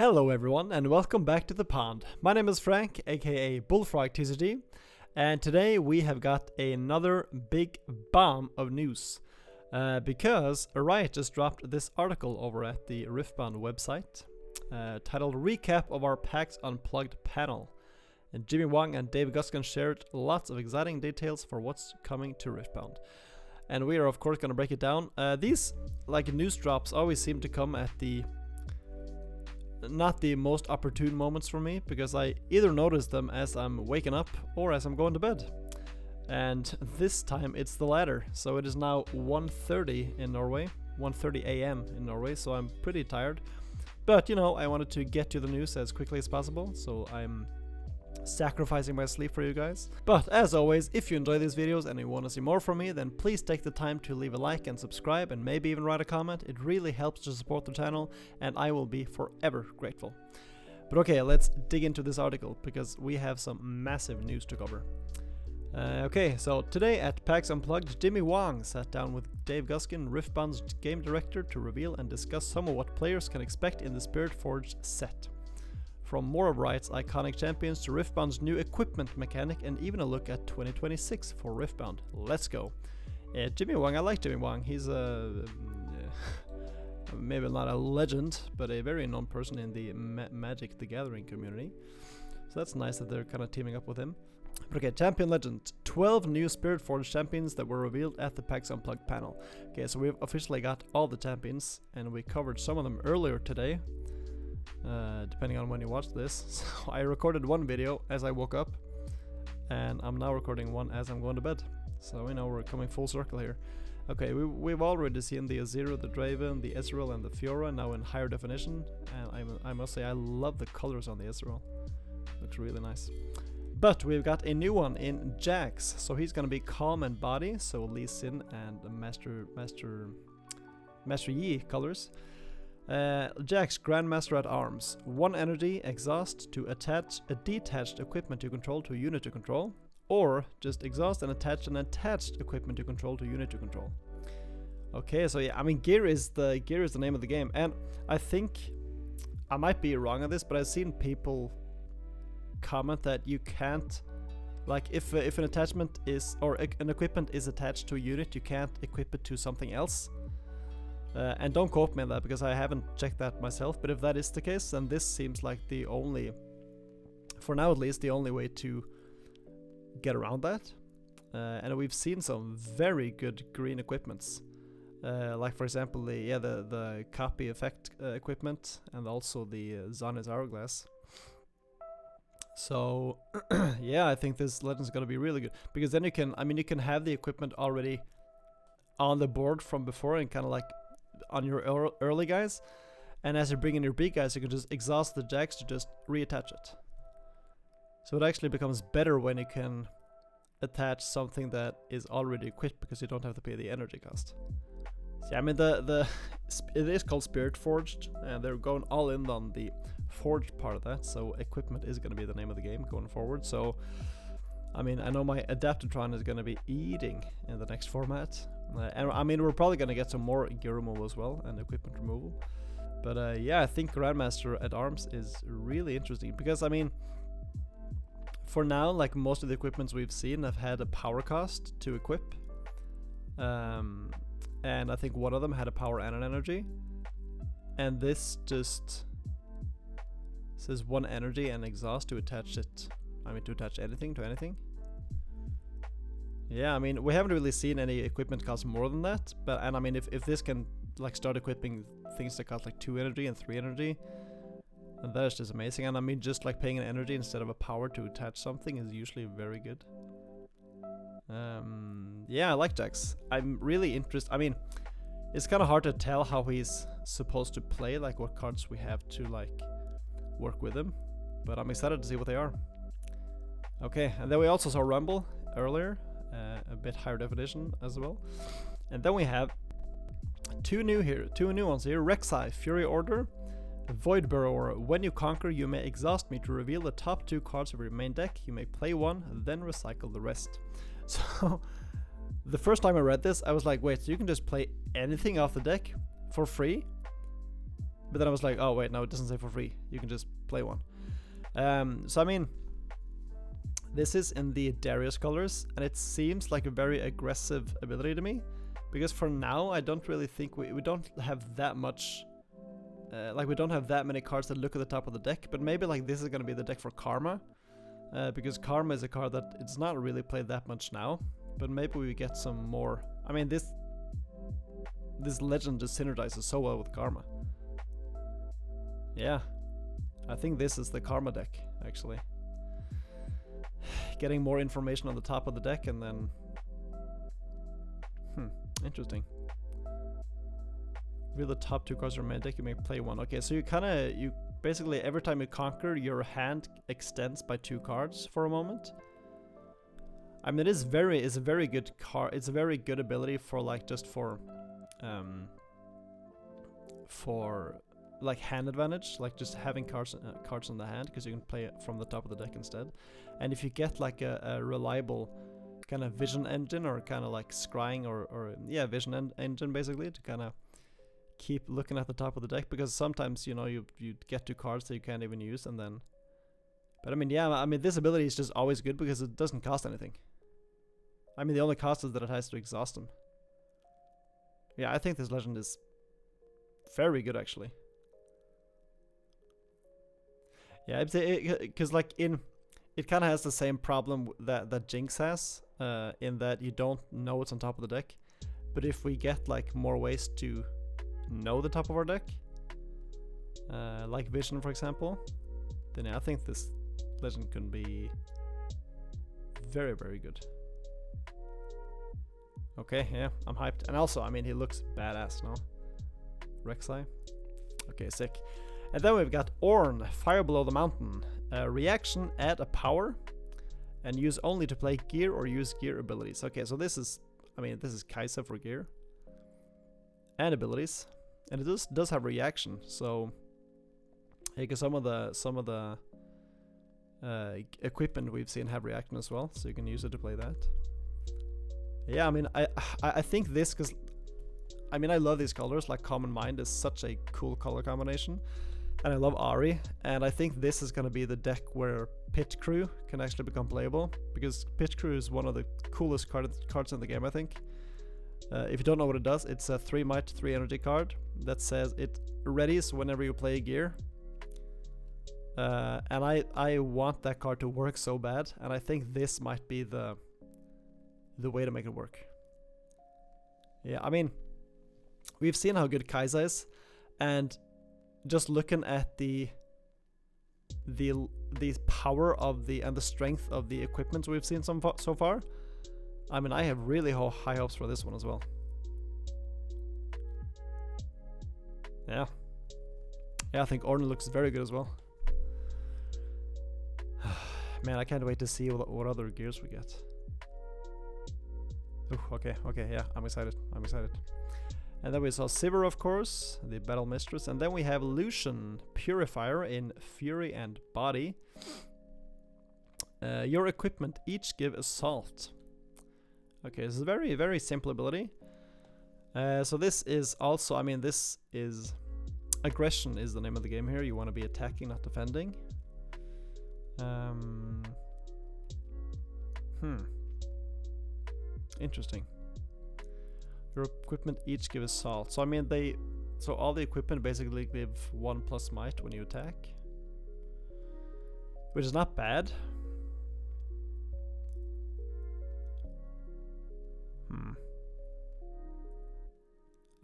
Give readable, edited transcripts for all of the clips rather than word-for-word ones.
Hello everyone and welcome back to the pond. My name is Frank, aka Bullfrog TCG, and today we have got another big bomb of news because Riot just dropped this article over at the Riftbound website titled Recap of our PAX Unplugged panel. And Jimmy Wong and Dave Guskin shared lots of exciting details for what's coming to Riftbound. And we are of course going to break it down. These news drops always seem to come at not the most opportune moments for me, because I either notice them as I'm waking up or as I'm going to bed. And this time it's the latter. So it is now 1:30 in Norway, 1:30 AM in Norway, so I'm pretty tired. But you know, I wanted to get to the news as quickly as possible, so I'm sacrificing my sleep for you guys. But as always, if you enjoy these videos and you want to see more from me, then please take the time to leave a like and subscribe and maybe even write a comment. It really helps to support the channel and I will be forever grateful. But okay, let's dig into this article because we have some massive news to cover. Okay, so today at PAX Unplugged, Jimmy Wong sat down with Dave Guskin, Riftbound's game director, to reveal and discuss some of what players can expect in the SPIRITFORGed set. From more of Riot's iconic champions to Riftbound's new equipment mechanic and even a look at 2026 for Riftbound. Let's go. Jimmy Wong, I like Jimmy Wong. He's maybe not a legend, but a very known person in the Magic the Gathering community. So that's nice that they're kind of teaming up with him. But okay, champion legend. 12 new SPIRITFORGed champions that were revealed at the PAX Unplugged panel. Okay, so we've officially got all the champions, and we covered some of them earlier today. Depending on when you watch this. So I recorded one video as I woke up, and I'm now recording one as I'm going to bed. So you know, we're coming full circle here. Okay, we've already seen the Azira, the Draven, the Ezreal, and the Fiora now in higher definition, and I must say I love the colors on the Ezreal. Looks really nice. But we've got a new one in Jax, so he's gonna be Calm and Body, so Lee Sin and Master Yi colors. Jax, Grandmaster at Arms. 1 energy, exhaust to attach a detached equipment you control to a unit to control, or just exhaust and attach an attached equipment you control to a unit to control. Okay, so yeah, I mean gear is the name of the game, and I think I might be wrong on this, but I've seen people comment that you can't, like if an attachment is or an equipment is attached to a unit, you can't equip it to something else. And don't quote me on that because I haven't checked that myself, but if that is the case, then this seems like the only, for now at least, the only way to get around that. And we've seen some very good green equipments, like for example the copy effect equipment, and also the Zana's Hourglass. So yeah, I think this legend's gonna be really good, because then you can have the equipment already on the board from before and kind of like on your early guys, and as you bring in your big guys, you can just exhaust the Jax to just reattach it. So it actually becomes better when you can attach something that is already equipped, because you don't have to pay the energy cost. So, I mean it is called SPIRITFORGed, and they're going all in on the forged part of that, so equipment is going to be the name of the game going forward. So I mean, I know my Adaptatron is going to be eating in the next format. And I mean, we're probably going to get some more gear removal as well, and equipment removal. But yeah, I think Grandmaster at Arms is really interesting, because I mean, for now, like most of the equipments we've seen have had a power cost to equip. And I think one of them had a power and an energy. And this just says 1 energy and exhaust to attach it. I mean, to attach anything to anything. Yeah, I mean, we haven't really seen any equipment cost more than that, and I mean, if this can like start equipping things that cost like 2 energy and 3 energy, then that is just amazing. And I mean, just like paying an energy instead of a power to attach something is usually very good. Yeah, I like Jax. I'm really interested. I mean, it's kind of hard to tell how he's supposed to play, like what cards we have to like work with him, but I'm excited to see what they are. Okay, and then we also saw Rumble earlier, a bit higher definition as well. And then we have two new ones here. Rek'Sai, Fury Order, Void Burrower. When you conquer, you may exhaust me to reveal the top 2 cards of your main deck. You may play 1, then recycle the rest. So the first time I read this, I was like, wait, so you can just play anything off the deck for free? But then I was like, oh wait, no, it doesn't say for free. You can just play one. So I mean, this is in the Darius colors, and it seems like a very aggressive ability to me, because for now I don't really think we don't have that much, like we don't have that many cards that look at the top of the deck, but maybe like this is going to be the deck for Karma, because Karma is a card that it's not really played that much now, but maybe we get some more. I mean, this legend just synergizes so well with Karma. Yeah, I think this is the Karma deck, actually. Getting more information on the top of the deck, and then interesting. Reveal the top 2 cards of your main deck, you may play one. Okay, so you basically every time you conquer, your hand extends by 2 cards for a moment. I mean, it's a very good card. It's a very good ability for like just for like hand advantage, like just having cards in the hand, because you can play it from the top of the deck instead. And if you get like a reliable kind of vision engine, or kind of like scrying or yeah, vision engine basically, to kind of keep looking at the top of the deck, because sometimes, you know, you get 2 cards that you can't even use, and then. But I mean, yeah, I mean, this ability is just always good because it doesn't cost anything. I mean, the only cost is that it has to exhaust them. Yeah, I think this legend is very good, actually. Yeah, because like it kind of has the same problem that Jinx has, in that you don't know what's on top of the deck. But if we get like more ways to know the top of our deck, like Vision, for example, then I think this legend can be very, very good. Okay, yeah, I'm hyped. And also, I mean, he looks badass, no? Rek'Sai. Okay, sick. And then we've got Ornn, Fire Below the Mountain. Reaction, add a power, and use only to play gear or use gear abilities. Okay, so this is, I mean, this is Kai'Sa for gear and abilities, and it does have reaction. So, because some of the equipment we've seen have reaction as well, so you can use it to play that. Yeah, I mean, I think this, because I mean, I love these colors. Like Common Mind is such a cool color combination, and I love Ahri, and I think this is going to be the deck where Pit Crew can actually become playable, because Pit Crew is one of the coolest cards in the game, I think. If you don't know what it does, it's a 3 might, 3 energy card that says it readies whenever you play a gear. And I want that card to work so bad, and I think this might be the way to make it work. Yeah, I mean, we've seen how good Kai'Sa is, and just looking at the power of and the strength of the equipment we've seen so far, I mean, I have really high hopes for this one as well. Yeah, I think Ornn looks very good as well. Man, I can't wait to see what other gears we get. Ooh, okay, yeah, I'm excited. And then we saw Sivir, of course, the Battle Mistress, and then we have Lucian, Purifier in Fury and Body. Your equipment each give Assault. Okay, this is a very, very simple ability. So this is also, I mean, this is Aggression is the name of the game here. You want to be attacking, not defending. Interesting. Your equipment each give Assault. So I mean, so all the equipment basically give 1+ might when you attack, which is not bad.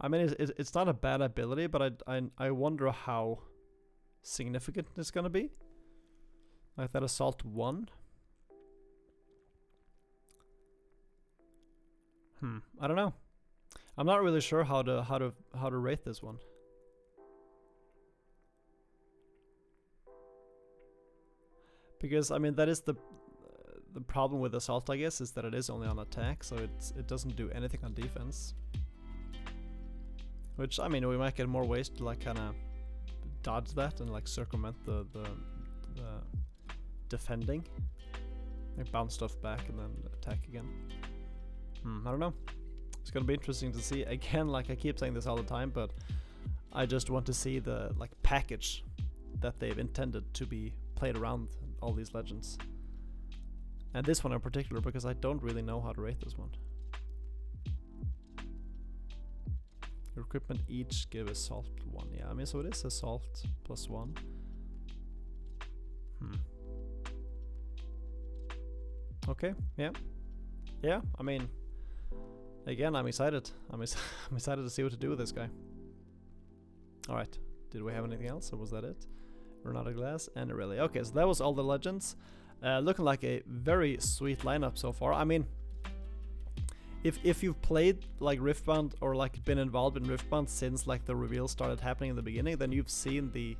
I mean, it's not a bad ability, but I wonder how significant it's gonna be. Like that Assault 1. I don't know. I'm not really sure how to rate this one. Because I mean, that is the problem with Assault, I guess, is that it is only on attack, so it doesn't do anything on defense. Which, I mean, we might get more ways to like kind of dodge that and like circumvent the defending. Like bounce stuff back and then attack again. I don't know. It's gonna be interesting to see. Again, like I keep saying this all the time, but I just want to see the like package that they've intended to be played around all these legends. And this one in particular, because I don't really know how to rate this one. Your equipment each give assault 1. Yeah, I mean, so it is assault +1. Okay, yeah. Yeah, I mean, again, I'm excited. I'm excited to see what to do with this guy. Alright, did we have anything else, or was that it? Renata Glass and Irelia. Okay, so that was all the legends. Looking like a very sweet lineup so far. I mean, if you've played like Riftbound or like been involved in Riftbound since like the reveal started happening in the beginning, then you've seen the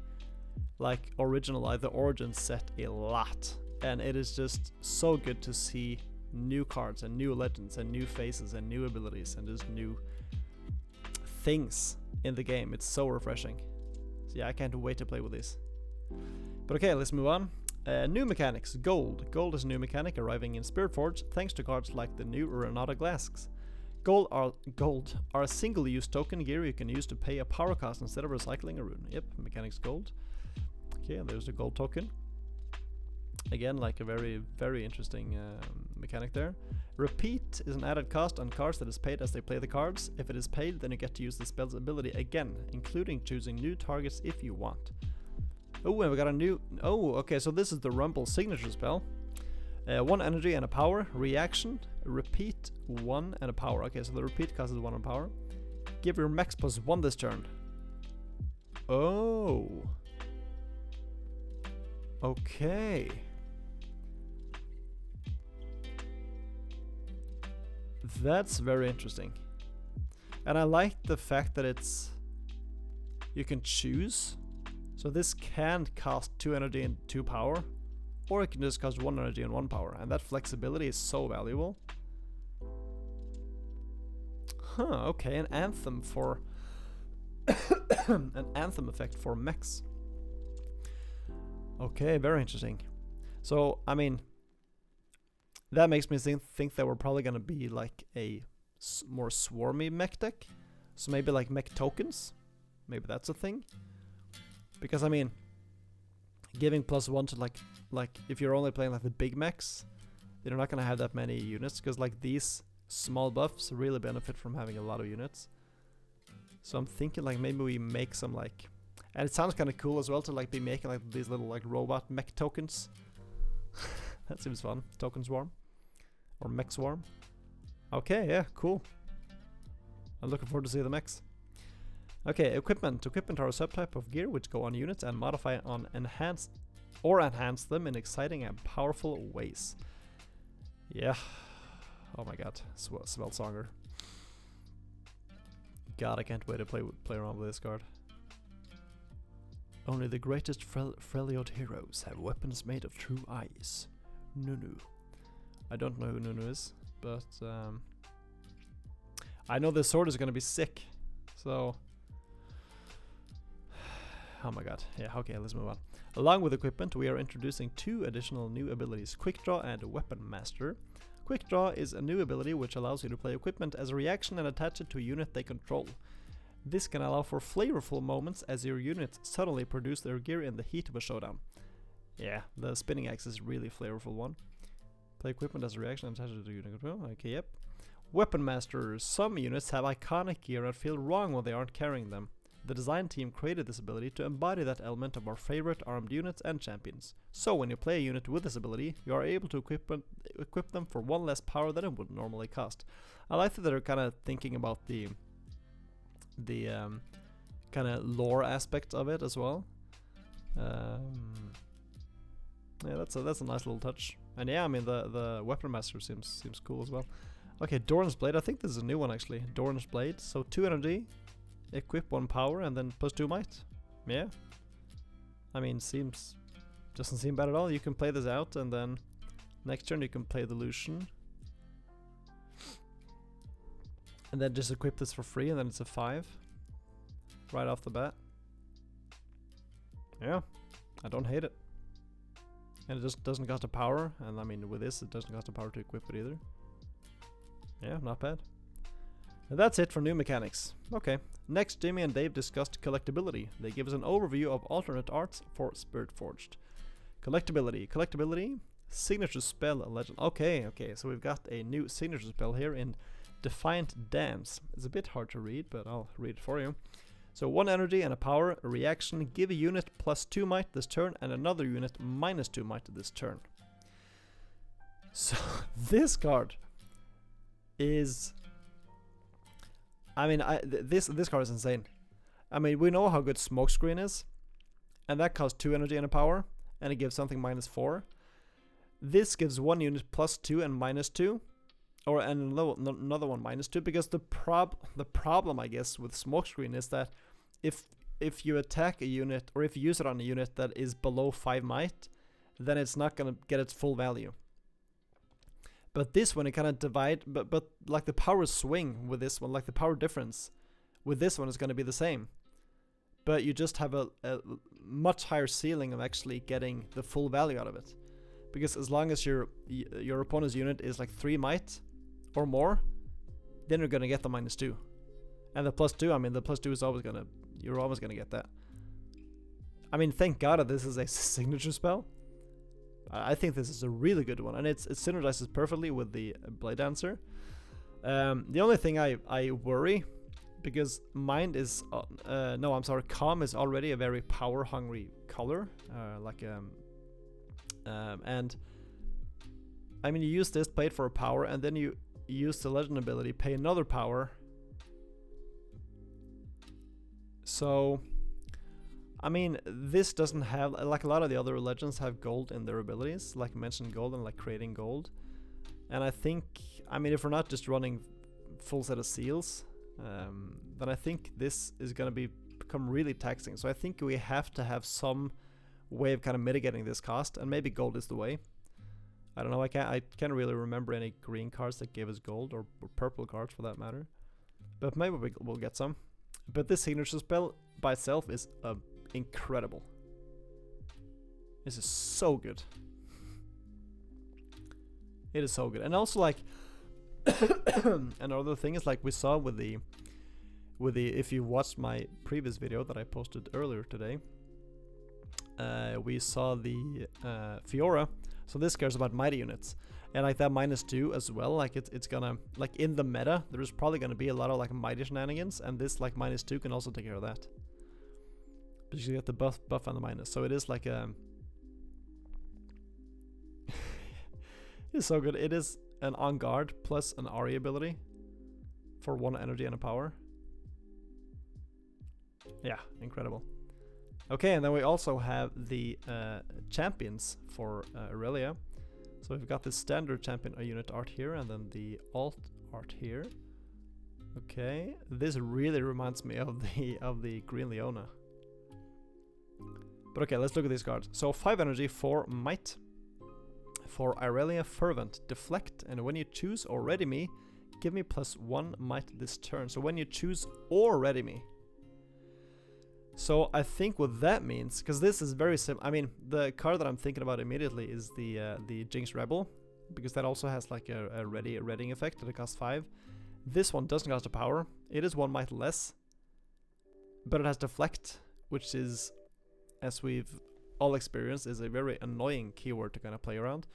like original, like the origin set a lot, and it is just so good to see new cards and new legends and new faces and new abilities and just new things in the game. It's so refreshing. So yeah, I can't wait to play with this. But okay, let's move on. New mechanics. Gold. Gold is a new mechanic arriving in SPIRITFORGed thanks to cards like the new Renata Glass. Gold are a single-use token gear you can use to pay a power cost instead of recycling a rune. Yep, mechanics gold. Okay, there's the gold token. Again, like a very, very interesting mechanic there. Repeat is an added cost on cards that is paid as they play the cards. If it is paid, then you get to use the spell's ability again, including choosing new targets if you want. Oh, and we got a new... Oh, okay, so this is the Rumble signature spell. 1 energy and a power. Reaction. Repeat 1 and a power. Okay, so the repeat cost is 1 and power. Give your max +1 this turn. Oh. Okay. That's very interesting. And I like the fact that it's... You can choose. So this can cost 2 energy and 2 power, or it can just cost 1 energy and 1 power, and that flexibility is so valuable. Huh, okay, an anthem for... an anthem effect for mechs. Okay, very interesting. So, I mean, that makes me think that we're probably gonna be like a more swarmy mech deck. So maybe like mech tokens. Maybe that's a thing. Because I mean, giving +1 to like if you're only playing like the big mechs, you're not gonna have that many units, because like these small buffs really benefit from having a lot of units. So I'm thinking like maybe we make some like, and it sounds kind of cool as well to like be making like these little like robot mech tokens. That seems fun. Token swarm or mech swarm. Okay, yeah, cool. I'm looking forward to see the mechs. Okay, equipment. Equipment are a subtype of gear which go on units and modify on enhance them in exciting and powerful ways. Yeah. Oh my god, Sveltsonger. God, I can't wait to play around with this card. Only the greatest Freljord heroes have weapons made of true ice. Nunu. I don't know who Nunu is, but I know this sword is gonna be sick. So... Oh my god. Yeah, okay, let's move on. Along with equipment, we are introducing 2 additional new abilities, Quick Draw and Weapon Master. Quick Draw is a new ability which allows you to play equipment as a reaction and attach it to a unit they control. This can allow for flavorful moments as your units suddenly produce their gear in the heat of a showdown. Yeah, the spinning axe is really flavorful one. Play equipment as a reaction and attach it to unit control. Okay, yep. Weapon Master. Some units have iconic gear and feel wrong when they aren't carrying them. The design team created this ability to embody that element of our favorite armed units and champions. So when you play a unit with this ability, you are able to equip them for 1 less power than it would normally cost. I like that they're kind of thinking about the kind of lore aspect of it as well. Yeah, that's a nice little touch. And yeah, I mean the Weapon Master seems cool as well. Okay, Doran's Blade. I think this is a new one actually. Doran's Blade. So 2 energy. Equip 1 power and then +2 might. Yeah. I mean, doesn't seem bad at all. You can play this out and then next turn you can play the Lucian. And then just equip this for free and then it's a 5. Right off the bat. Yeah. I don't hate it. And it just doesn't cost a power. And I mean, with this, it doesn't cost a power to equip it either. Yeah, not bad. That's it for new mechanics. Okay. Next, Jimmy and Dave discussed collectibility. They give us an overview of alternate arts for Spiritforged. Collectibility. Signature spell legend. Okay, so we've got a new signature spell here in Defiant Dance. It's a bit hard to read, but I'll read it for you. So 1 energy and a power, a reaction, give a unit +2 might this turn and another unit -2 might this turn. So this card is... I mean, this card is insane. I mean, we know how good Smokescreen is, and that costs 2 energy and a power, and it gives something -4. This gives 1 unit +2 and -2, or and another one -2, because the problem, I guess, with Smokescreen is that if you attack a unit, or if you use it on a unit that is below 5 might, then it's not gonna get its full value. But this one, it kind of divide, but like the power swing with this one, like the power difference with this one is going to be the same. But you just have a much higher ceiling of actually getting the full value out of it. Because as long as your opponent's unit is like 3 might or more, then you're going to get the -2. And the +2, I mean, the +2 is always you're always going to get that. I mean, thank God that this is a signature spell. I think this is a really good one, and it synergizes perfectly with the Blade Dancer. The only thing I worry, because Mind is... no, I'm sorry, Calm is already a very power-hungry color. And... I mean, you use this, play it for a power, and then you use the Legend ability, pay another power. So... I mean, this doesn't have, like a lot of the other legends have gold in their abilities, like mentioned gold and like creating gold. And I think, I mean, if we're not just running full set of seals, then I think this is going to become really taxing. So I think we have to have some way of kind of mitigating this cost, and maybe gold is the way. I don't know, I can't really remember any green cards that gave us gold, or purple cards for that matter. But maybe we'll get some. But this signature spell by itself is incredible. This is so good. It is so good. And also, like, another thing is, like we saw with the if you watched my previous video that I posted earlier today, we saw the Fiora. So this cares about mighty units, and like that -2 as well. Like it's gonna, like, in the meta, there's probably gonna be a lot of like mighty shenanigans, and this like -2 can also take care of that. But you get the buff and the minus, so it is like a... It's so good. It is an on guard plus an RE ability for 1 energy and a power. Yeah, incredible. Okay, and then we also have the champions for Irelia. So we've got the standard champion unit art here, and then the alt art here. Okay, this really reminds me of the Green Leona. But okay, let's look at these cards. So 5 energy, 4 might. For Irelia, Fervent, Deflect, and when you choose or ready me, give me +1 might this turn. So when you choose or ready me. So I think what that means, because this is very simple. I mean, the card that I'm thinking about immediately is the Jinx Rebel, because that also has like a readying effect that it costs 5. This one doesn't cost a power. It is 1 might less, but it has Deflect, which is, as we've all experienced, is a very annoying keyword to kind of play around.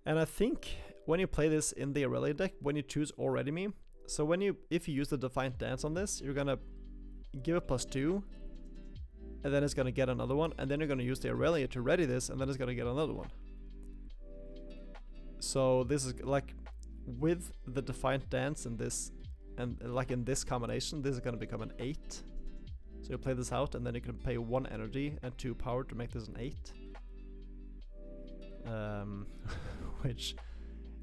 And I think when you play this in the Irelia deck, when you choose or ready me, so if you use the Defiant Dance on this, you're gonna give it +2, and then it's gonna get another one, and then you're gonna use the Irelia to ready this, and then it's gonna get another one. So this is like, with the Defiant Dance and this, and like in this combination, this is gonna become an 8. So you play this out, and then you can pay 1 energy and 2 power to make this an 8. Which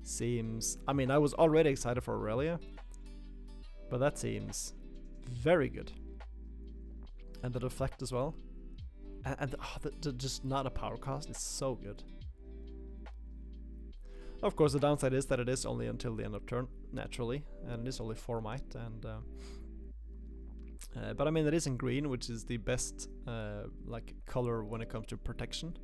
seems... I mean, I was already excited for Irelia, but that seems very good. And the Deflect as well. And just not a power cost is so good. Of course, the downside is that it is only until the end of turn, naturally, and it is only 4 might, and... but I mean, it is in green, which is the best like color when it comes to protection.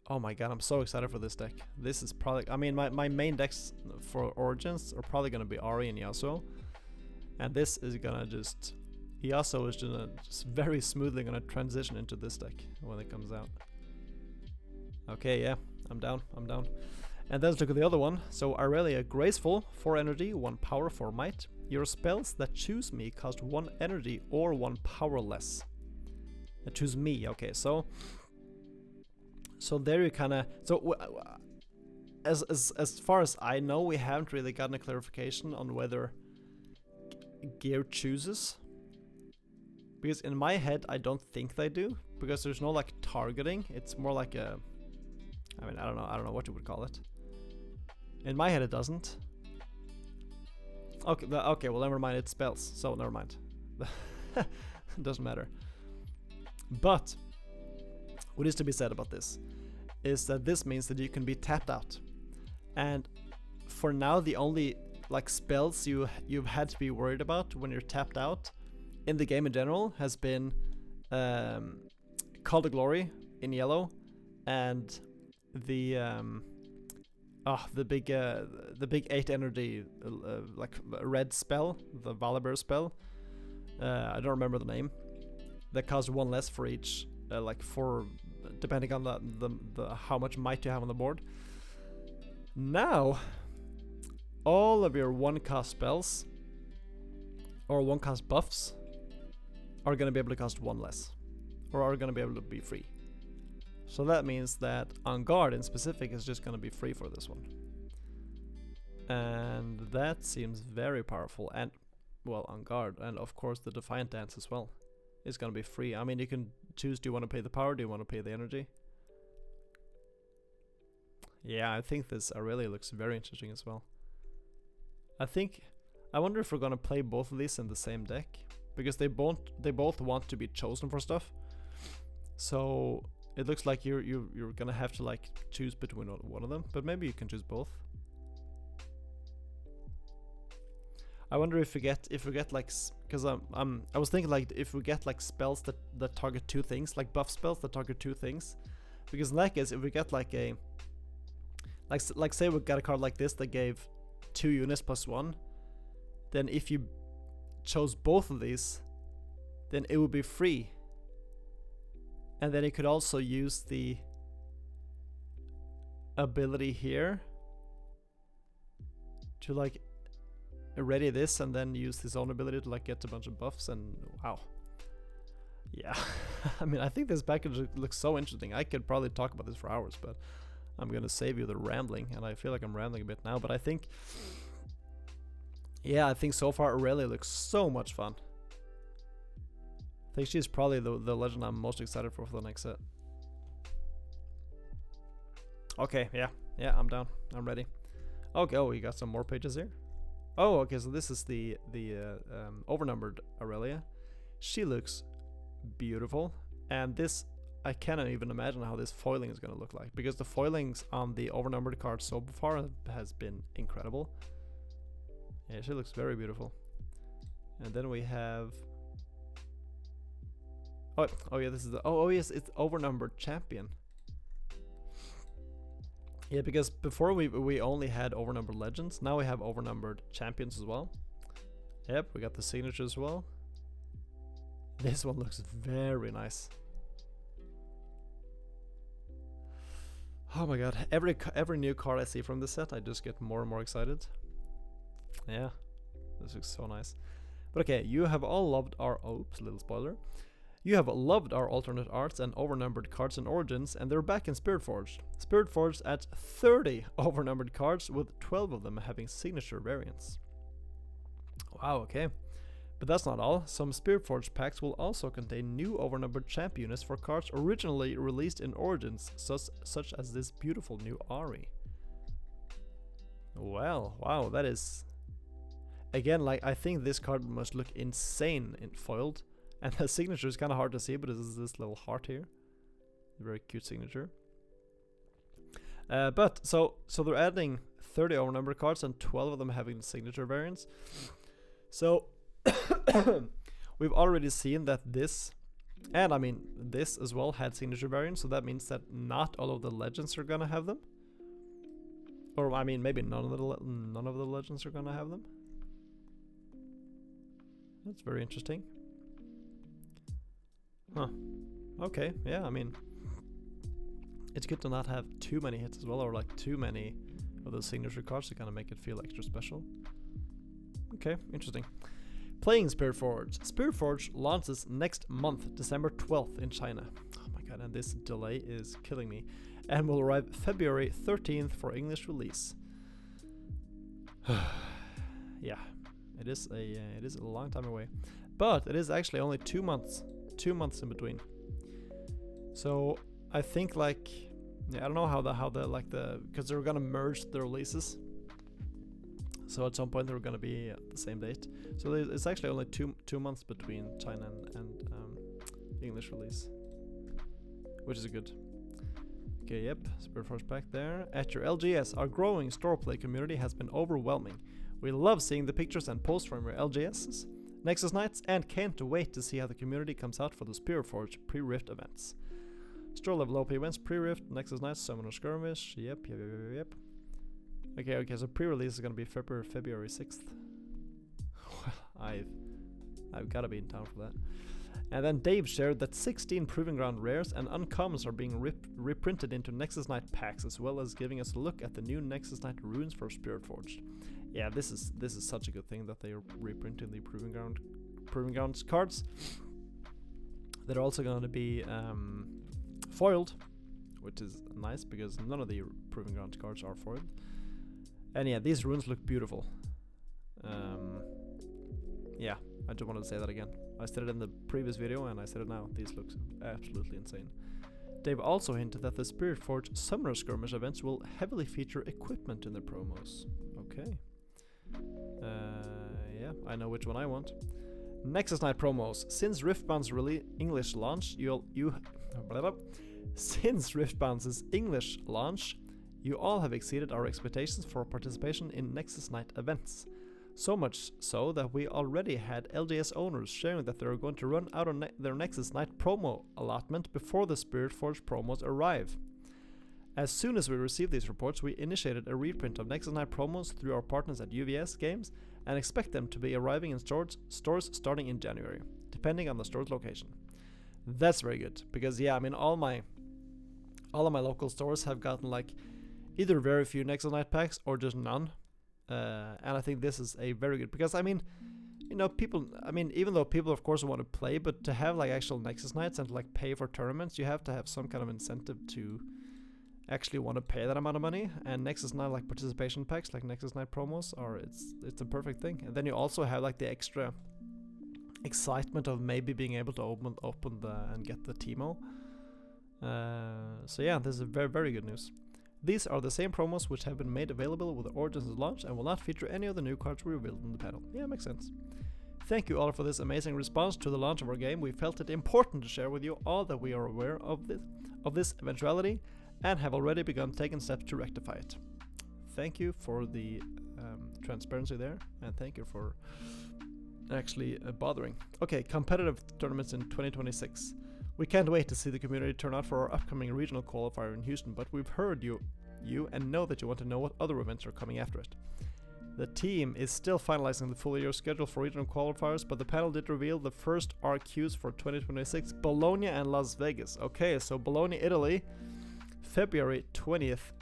Oh my god, I'm so excited for this deck. This is probably, I mean, my main decks for Origins are probably gonna be Ari and Yasuo. And this is gonna just, Yasuo is just very smoothly gonna transition into this deck when it comes out. Okay, yeah, I'm down. And then let's look at the other one. So Irelia, graceful, 4 energy, 1 power, 4 might. Your spells that choose me cost 1 energy or 1 power less. Choose me, okay, so there you kinda, so as far as I know, we haven't really gotten a clarification on whether gear chooses. Because in my head, I don't think they do, because there's no like targeting. It's more like a, I mean, I don't know what you would call it. In my head, it doesn't. Okay, okay, well, never mind. It spells, so never mind. Doesn't matter. But what is to be said about this is that this means that you can be tapped out, and for now, the only like spells you've had to be worried about when you're tapped out in the game in general has been Call to Glory in yellow, and the big 8 energy like red spell, the Volibear spell. I don't remember the name. That costs 1 less for each, like for depending on the how much might you have on the board. Now, all of your 1-cost spells or 1-cost buffs are going to be able to cost 1 less, or are going to be able to be free. So that means that On Guard in specific is just going to be free for this one. And that seems very powerful. And, well, On Guard, and of course the Defiant Dance as well, is going to be free. I mean, you can choose, do you want to pay the power, do you want to pay the energy? Yeah, I think this really looks very interesting as well. I wonder if we're going to play both of these in the same deck, because they both want to be chosen for stuff. So it looks like you're gonna have to like choose between one of them, but maybe you can choose both. I wonder if we get like, because I was thinking like if we get like spells that target 2 things, like buff spells that target 2 things, because in that case, if we get like a like say we got a card like this that gave 2 units plus 1, then if you chose both of these, then it would be free. And then you could also use the ability here to like ready this and then use his own ability to like get a bunch of buffs, and wow. Yeah, I mean, I think this package looks so interesting. I could probably talk about this for hours, but I'm gonna save you the rambling, and I feel like I'm rambling a bit now, but I think, yeah, I think so far Irelia looks so much fun. I think she's probably the legend I'm most excited for the next set. Okay, yeah, I'm down. I'm ready. Okay, oh, we got some more pages here. Oh, okay, so this is the overnumbered Irelia. She looks beautiful, and this, I cannot even imagine how this foiling is going to look like, because the foilings on the overnumbered cards so far has been incredible. Yeah, she looks very beautiful. And then we have, oh yeah, this is the, oh yes, it's overnumbered champion. Yeah, because before we only had overnumbered legends, now we have overnumbered champions as well. Yep, we got the signature as well. This one looks very nice. Oh my god, every new card I see from this set, I just get more and more excited. Yeah, this looks so nice. But okay, you have all loved our, oops, little spoiler. You have loved our alternate arts and overnumbered cards and origins, and they're back in SPIRITFORGED. SPIRITFORGED adds 30 overnumbered cards, with 12 of them having signature variants. Wow, okay. But that's not all. Some SPIRITFORGED packs will also contain new overnumbered champ units for cards originally released in Origins, such as this beautiful new Ari. Well, wow, that is... Again, like, I think this card must look insane in foiled. And the signature is kind of hard to see, but it is this little heart here. Very cute signature. But so they're adding 30 overnumbered cards and 12 of them having signature variants. So we've already seen that this And I mean, this as well had signature variants, so that means that not all of the legends are gonna have them. Or I mean, maybe none of the legends are gonna have them. That's very interesting. Huh. Okay, yeah, I mean, it's good to not have too many hits as well, or like too many of those signature cards to kind of make it feel extra special. Okay, interesting. Playing SPIRITFORGed. SPIRITFORGed launches next month, December 12th in China. Oh my god, and this delay is killing me. And will arrive February 13th for English release. Yeah, it is a long time away, but it is actually only 2 months, 2 months in between. So I think like, yeah, I don't know how the because they're gonna merge the releases. So at some point they're gonna be at the same date. So it's actually only two months between China and English release, which is good. Okay, yep, SPIRITFORGed back there. At your LGS, our growing store play community has been overwhelming. We love seeing the pictures and posts from your LGSs, Nexus Nights, and can't wait to see how the community comes out for the SPIRITFORGed pre-Rift events. Store level OP events, pre-Rift, Nexus Nights, Summoner Skirmish, yep. Okay, so pre-release is gonna be February 6th. Well, I've gotta be in town for that. And then Dave shared that 16 Proving Ground rares and uncommons are being reprinted into Nexus Knight packs, as well as giving us a look at the new Nexus Knight runes for SPIRITFORGed. Yeah, this is such a good thing that they are reprinting the Proving Grounds cards. They're also going to be foiled, which is nice because none of the Proving Grounds cards are foiled. And yeah, these runes look beautiful. Yeah, I just wanted to say that again. I said it in the previous video and I said it now. These look absolutely insane. Dave also hinted that the SPIRITFORGed Summoner Skirmish events will heavily feature equipment in their promos. Okay. Yeah, I know which one I want. Nexus Knight promos. Since Riftbound's English launch, Since Riftbound's English launch, you all have exceeded our expectations for participation in Nexus Knight events. So much so that we already had LGS owners sharing that they are going to run out of their Nexus Knight promo allotment before the SPIRITFORGed promos arrive. As soon as we received these reports, we initiated a reprint of Nexus Knight promos through our partners at UVS Games and expect them to be arriving in stores starting in January, depending on the store's location. That's very good, because yeah, I mean all of my local stores have gotten like either very few Nexus Knight packs or just none. And I think this is a very good, because I mean, you know, people, I mean, even though people of course want to play, but to have like actual Nexus Knights and to like pay for tournaments, you have to have some kind of incentive to actually want to pay that amount of money. And Nexus Knight like participation packs, like Nexus Knight promos, are it's a perfect thing. And then you also have like the extra excitement of maybe being able to open and get the Teemo. So yeah, this is very, very good news. These are the same promos which have been made available with the Origins launch and will not feature any of the new cards we revealed in the panel. Yeah, makes sense. Thank you all for this amazing response to the launch of our game. We felt it important to share with you all that we are aware of this eventuality and have already begun taking steps to rectify it. Thank you for the transparency there, and thank you for actually bothering. Okay, competitive tournaments in 2026. We can't wait to see the community turn out for our upcoming regional qualifier in Houston, but we've heard you and know that you want to know what other events are coming after it. The team is still finalizing the full year schedule for regional qualifiers, but the panel did reveal the first RQs for 2026, Bologna and Las Vegas. Okay, so Bologna, Italy, February 20th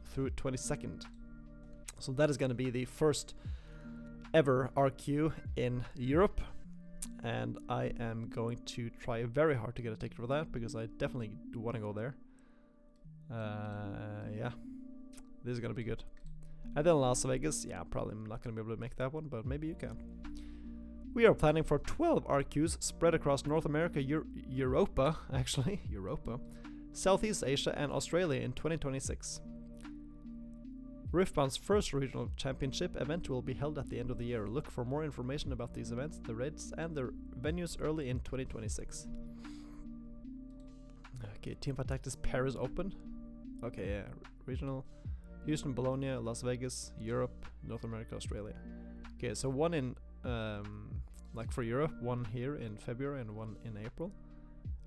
through 22nd. So that is going to be the first ever RQ in Europe. And I am going to try very hard to get a ticket for that, because I definitely do want to go there. Yeah, this is gonna be good. And then Las Vegas, yeah, probably I'm not gonna be able to make that one, but maybe you can. We are planning for 12 RQs spread across North America, Europa, Southeast Asia and Australia in 2026. Riftbound's first regional championship event will be held at the end of the year. Look for more information about these events, the rates, and their venues early in 2026. Okay, Teamfight Tactics Paris Open. Okay, yeah, regional. Houston, Bologna, Las Vegas, Europe, North America, Australia. Okay, so one in, like for Europe, one here in February and one in April.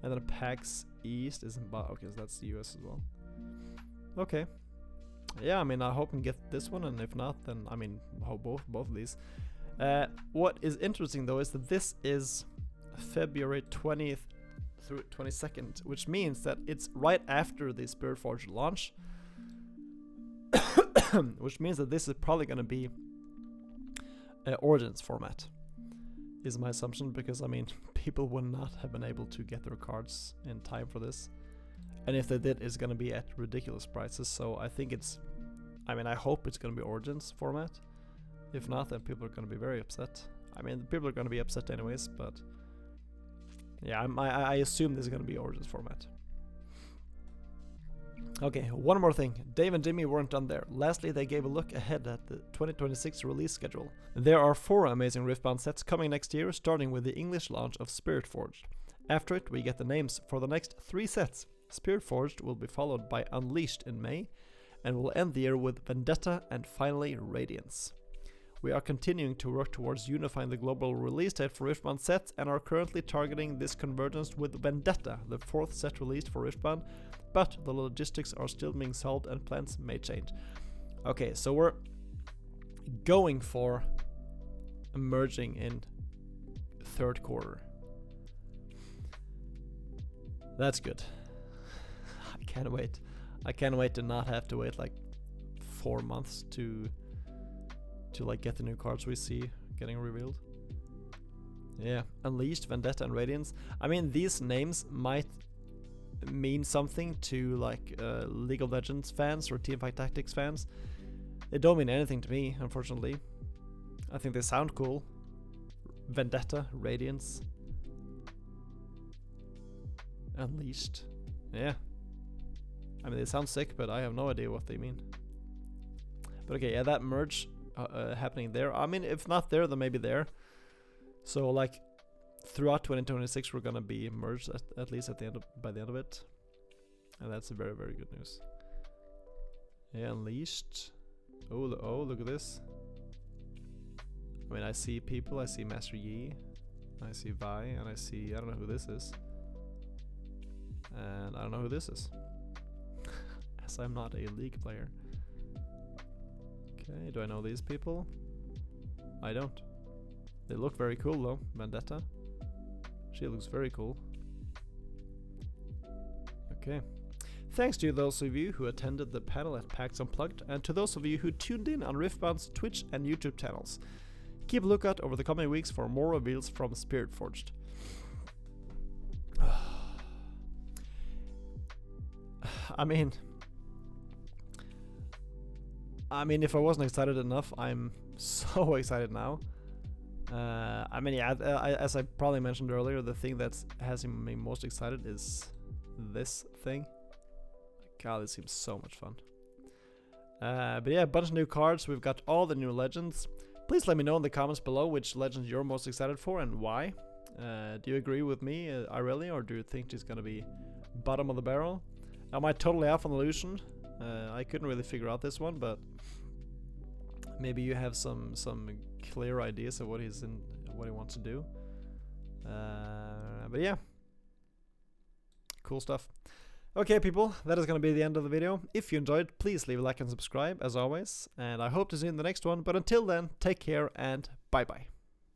And then PAX East is in okay, so that's the US as well. Okay. Yeah, I mean, I hope I can get this one, and if not, then I mean, hope both of these. What is interesting though is that this is February 20th through 22nd, which means that it's right after the SPIRITFORGED launch, which means that this is probably going to be Origins format, is my assumption, because I mean, people would not have been able to get their cards in time for this. And if they did, it's going to be at ridiculous prices. So I think it's, I mean, I hope it's going to be Origins format. If not, then people are going to be very upset. I mean, people are going to be upset anyways, but yeah, I assume this is going to be Origins format. Okay, one more thing. Dave and Jimmy weren't done there. Lastly, they gave a look ahead at the 2026 release schedule. There are 4 amazing Riftbound sets coming next year, starting with the English launch of SPIRITFORGED. After it, we get the names for the next 3 sets. SPIRITFORGED will be followed by Unleashed in May, and will end the year with Vendetta and finally Radiance. We are continuing to work towards unifying the global release date for Riftbound sets, and are currently targeting this convergence with Vendetta, the 4th set released for Riftbound, but the logistics are still being solved and plans may change. Okay, so we're going for emerging in 3rd quarter. That's good. I can't wait. I can't wait to not have to wait like 4 months to like get the new cards we see getting revealed. Yeah, Unleashed, Vendetta, and Radiance. I mean, these names might mean something to like League of Legends fans or Teamfight Tactics fans. They don't mean anything to me, unfortunately. I think they sound cool. Vendetta, Radiance, Unleashed. Yeah. I mean, they sound sick, but I have no idea what they mean. But okay, yeah, that merge happening there. I mean, if not there, then maybe there. So like throughout 2026, we're gonna be merged at least at the end by the end of it, and that's a very, very good news. Yeah, Unleashed. Oh, look at this. I mean, I see people. I see Master Yi. I see Vi, and I see, I don't know who this is. And I don't know who this is. As I'm not a League player. Okay, do I know these people? I don't. They look very cool though. Vendetta. She looks very cool. Okay. Thanks to those of you who attended the panel at PAX Unplugged, and to those of you who tuned in on Riftbound's Twitch and YouTube channels. Keep a lookout over the coming weeks for more reveals from SPIRITFORGED. I mean, if I wasn't excited enough, I'm so excited now. I mean, yeah, as I probably mentioned earlier, the thing that has me most excited is this thing. God, this seems so much fun. But yeah, a bunch of new cards. We've got all the new legends. Please let me know in the comments below which legends you're most excited for and why. Do you agree with me, Irelia, or do you think she's gonna be bottom of the barrel? Am I totally off on Illusion? I couldn't really figure out this one, but maybe you have some clear ideas of what he wants to do. But yeah, cool stuff. Okay, people, that is going to be the end of the video. If you enjoyed, please leave a like and subscribe, as always. And I hope to see you in the next one. But until then, take care and bye-bye.